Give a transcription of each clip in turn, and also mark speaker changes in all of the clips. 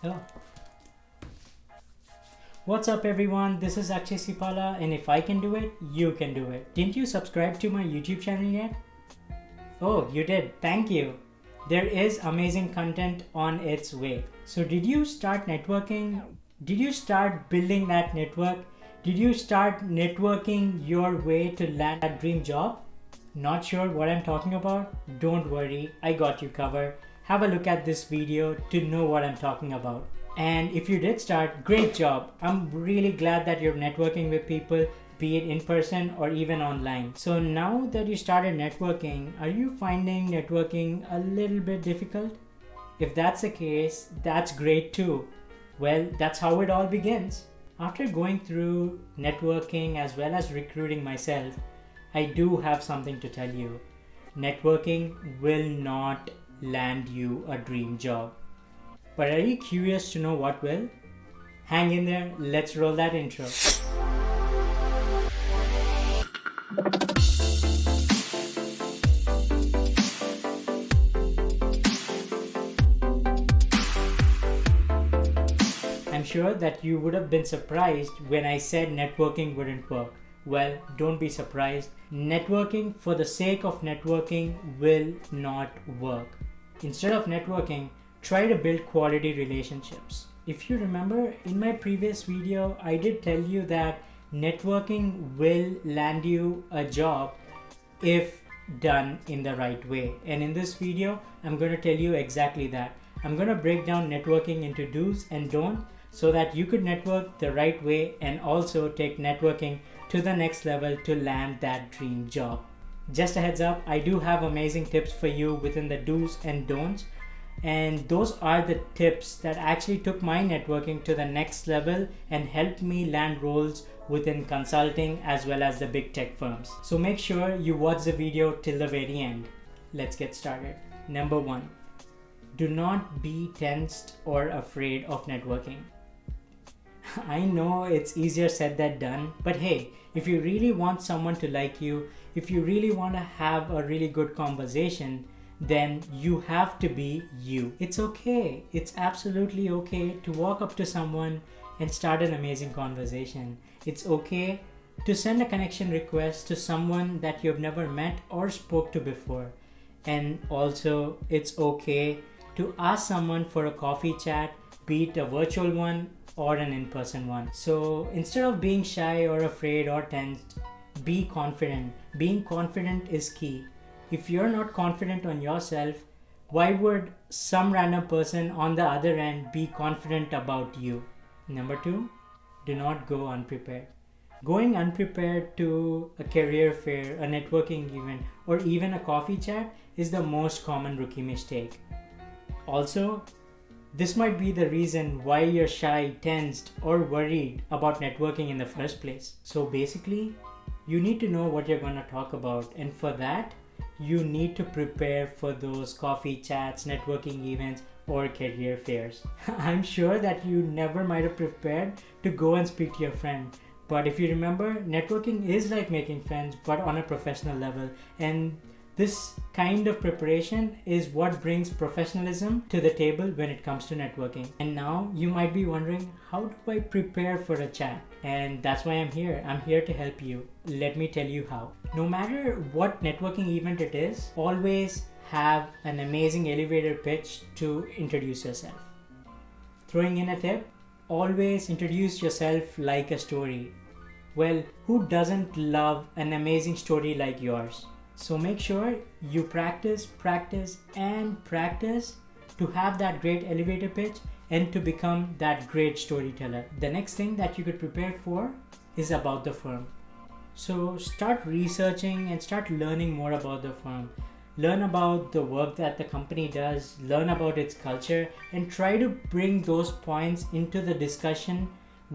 Speaker 1: Oh. What's up everyone, this is Akshay Seepala, and if I can do it, you can do it. Didn't you subscribe to my YouTube channel yet? Oh, you did. Thank you. There is amazing content on its way. So did you start networking? Did you start building that network? Did you start networking your way to land that dream job? Not sure what I'm talking about? Don't worry, I got you covered. Have a look at this video to know what I'm talking about. And if you did start, great job. I'm really glad that you're networking with people, be it in person or even online. So now that you started networking, are you finding networking a little bit difficult? If that's the case, that's great too. Well, that's how it all begins. After going through networking as well as recruiting myself, I do have something to tell you. Networking will not land you a dream job. But are you curious to know what will? Hang in there, let's roll that intro. I'm sure that you would have been surprised when I said networking wouldn't work. Well, don't be surprised. Networking for the sake of networking will not work. Instead of networking, try to build quality relationships. If you remember, in my previous video, I did tell you that networking will land you a job if done in the right way. And in this video, I'm going to tell you exactly that. I'm going to break down networking into do's and don'ts so that you could network the right way and also take networking to the next level to land that dream job. Just a heads up, I do have amazing tips for you within the do's and don'ts. And those are the tips that actually took my networking to the next level and helped me land roles within consulting as well as the big tech firms. So make sure you watch the video till the very end. Let's get started. Number 1, do not be tensed or afraid of networking. I know it's easier said than done, but hey, if you really want someone to like you, if you really want to have a really good conversation, then you have to be you. It's okay. It's absolutely okay to walk up to someone and start an amazing conversation. It's okay to send a connection request to someone that you've never met or spoke to before. And also, it's okay to ask someone for a coffee chat, be it a virtual one or an in-person one. So instead of being shy or afraid or tensed, be confident. Being confident is key. If you're not confident on yourself, why would some random person on the other end be confident about you? Number 2, do not go unprepared. Going unprepared to a career fair, a networking event, or even a coffee chat is the most common rookie mistake. Also, this might be the reason why you're shy, tensed, or worried about networking in the first place. So basically, you need to know what you're going to talk about, and for that, you need to prepare for those coffee chats, networking events, or career fairs. I'm sure that you never might have prepared to go and speak to your friend. But if you remember, networking is like making friends, but on a professional level. And this kind of preparation is what brings professionalism to the table when it comes to networking. And now you might be wondering, how do I prepare for a chat? And that's why I'm here. I'm here to help you. Let me tell you how. No matter what networking event it is, always have an amazing elevator pitch to introduce yourself. Throwing in a tip, always introduce yourself like a story. Well, who doesn't love an amazing story like yours? So make sure you practice to have that great elevator pitch and to become that great storyteller. The next thing that you could prepare for is about the firm. So start researching and start learning more about the firm. Learn about the work that the company does, learn about its culture, and try to bring those points into the discussion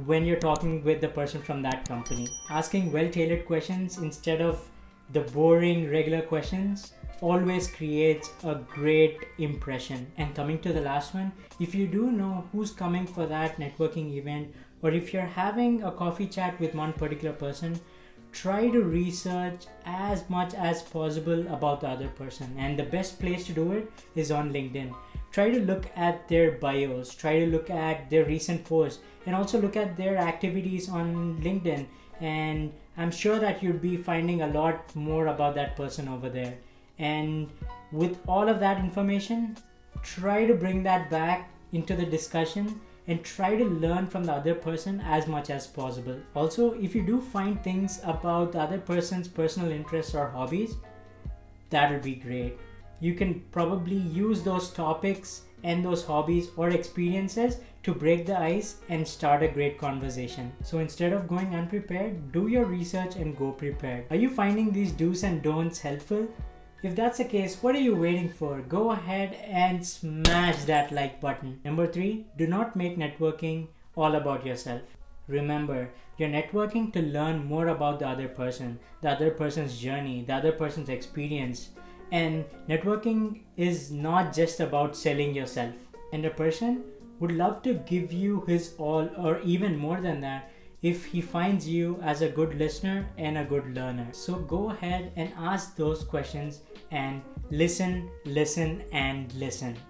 Speaker 1: when you're talking with the person from that company. Asking well-tailored questions instead of the boring regular questions always creates a great impression. And coming to the last one, if you do know who's coming for that networking event, or if you're having a coffee chat with one particular person, try to research as much as possible about the other person. And the best place to do it is on LinkedIn. try to look at their bios, try to look at their recent posts, and also look at their activities on LinkedIn. And I'm sure that you'd be finding a lot more about that person over there. And with all of that information, try to bring that back into the discussion and try to learn from the other person as much as possible. Also, if you do find things about the other person's personal interests or hobbies, that would be great. You can probably use those topics and those hobbies or experiences to break the ice and start a great conversation. So instead of going unprepared, do your research and go prepared. Are you finding these do's and don'ts helpful? If that's the case, what are you waiting for? Go ahead and smash that like button. Number 3, do not make networking all about yourself. Remember, you're networking to learn more about the other person, the other person's journey, the other person's experience. And networking is not just about selling yourself. And a person would love to give you his all, or even more than that, if he finds you as a good listener and a good learner. So go ahead and ask those questions and listen.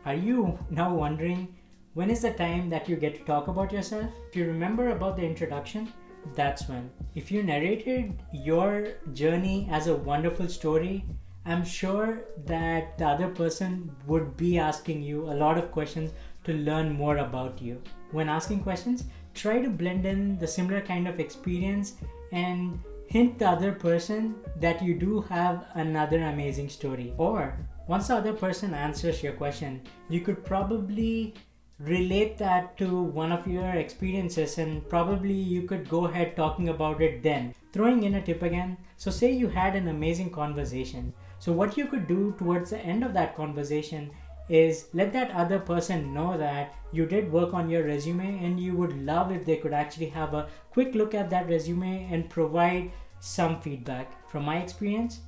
Speaker 1: Are you now wondering, when is the time that you get to talk about yourself? If you remember about the introduction, that's when. If you narrated your journey as a wonderful story, I'm sure that the other person would be asking you a lot of questions to learn more about you. When asking questions, try to blend in the similar kind of experience and hint the other person that you do have another amazing story. Or once the other person answers your question, you could probably relate that to one of your experiences, and probably you could go ahead talking about it then. Throwing in a tip again, so say you had an amazing conversation. So what you could do towards the end of that conversation is let that other person know that you did work on your resume and you would love if they could actually have a quick look at that resume and provide some feedback. From my experience,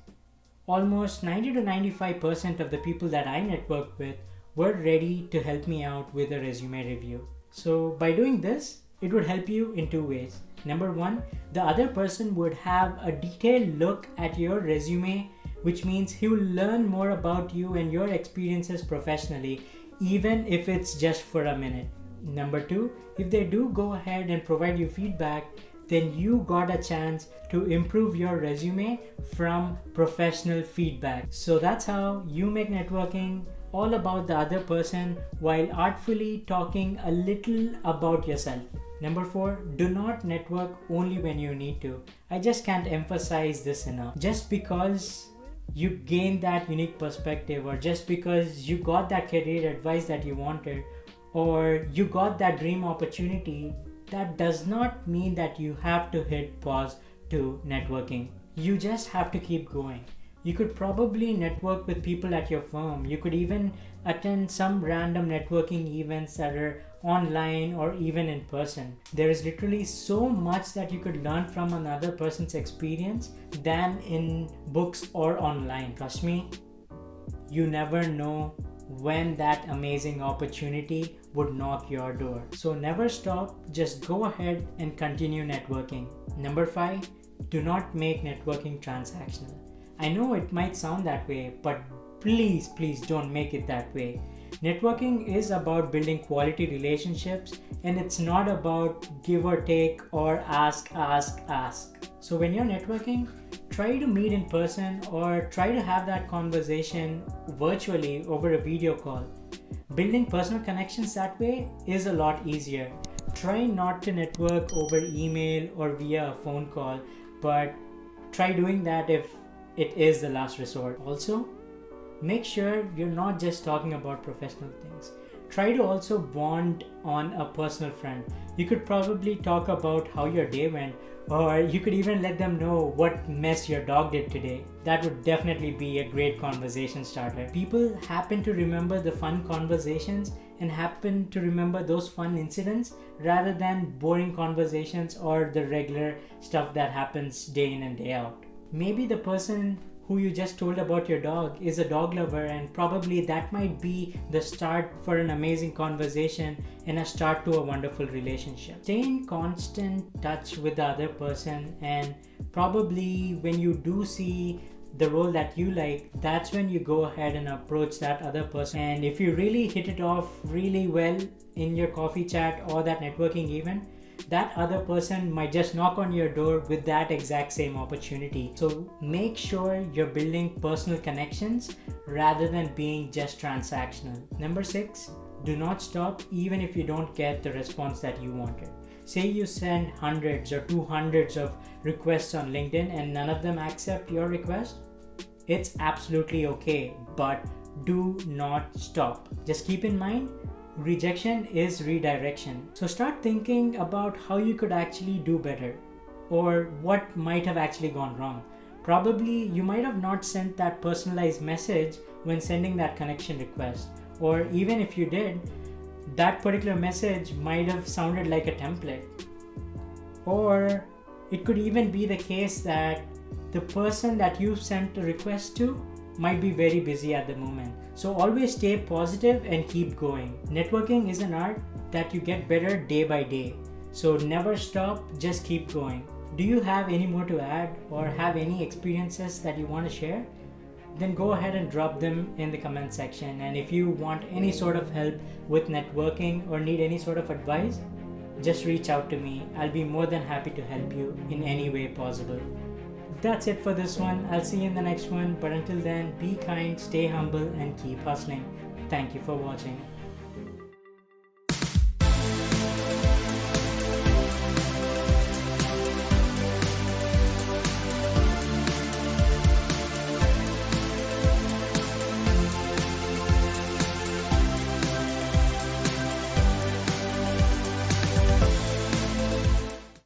Speaker 1: almost 90 to 95% of the people that I network with were ready to help me out with a resume review. So by doing this, it would help you in 2 ways. Number 1, the other person would have a detailed look at your resume, which means he will learn more about you and your experiences professionally, even if it's just for a minute. Number 2, if they do go ahead and provide you feedback, then you got a chance to improve your resume from professional feedback. So that's how you make networking all about the other person while artfully talking a little about yourself. Number 4, do not network only when you need to. I just can't emphasize this enough. Just because you gained that unique perspective, or just because you got that career advice that you wanted, or you got that dream opportunity, that does not mean that you have to hit pause to networking. You just have to keep going. You could probably network with people at your firm. You could even attend some random networking events that are online or even in person. There is literally so much that you could learn from another person's experience than in books or online. Trust me, you never know when that amazing opportunity would knock your door. So never stop, just go ahead and continue networking. Number 5, do not make networking transactional. I know it might sound that way, but please don't make it that way. Networking is about building quality relationships, and it's not about give or take or ask. So when you're networking, try to meet in person or try to have that conversation virtually over a video call. Building personal connections that way is a lot easier. Try not to network over email or via a phone call, but try doing that if it is the last resort. Also, make sure you're not just talking about professional things. Try to also bond on a personal front. You could probably talk about how your day went, or you could even let them know what mess your dog did today. That would definitely be a great conversation starter. People happen to remember the fun conversations and happen to remember those fun incidents rather than boring conversations or the regular stuff that happens day in and day out. Maybe the person who you just told about your dog is a dog lover, and probably that might be the start for an amazing conversation and a start to a wonderful relationship. Stay in constant touch with the other person, and probably when you do see the role that you like, that's when you go ahead and approach that other person. And if you really hit it off really well in your coffee chat or that networking event, that other person might just knock on your door with that exact same opportunity. So make sure you're building personal connections rather than being just transactional. Number 6, do not stop even if you don't get the response that you wanted. Say you send hundreds or 200s of requests on LinkedIn and none of them accept your request. It's absolutely okay, but do not stop. Just keep in mind, rejection is redirection. So start thinking about how you could actually do better or what might have actually gone wrong. Probably you might have not sent that personalized message when sending that connection request, or even if you did, that particular message might have sounded like a template. Or it could even be the case that the person that you sent a request to might be very busy at the moment. So always stay positive and keep going. Networking is an art that you get better day by day. So never stop, just keep going. Do you have any more to add or have any experiences that you want to share? Then go ahead and drop them in the comment section. And if you want any sort of help with networking or need any sort of advice, just reach out to me. I'll be more than happy to help you in any way possible. That's it for this one. I'll see you in the next one. But until then, be kind, stay humble, and keep hustling. Thank you for watching.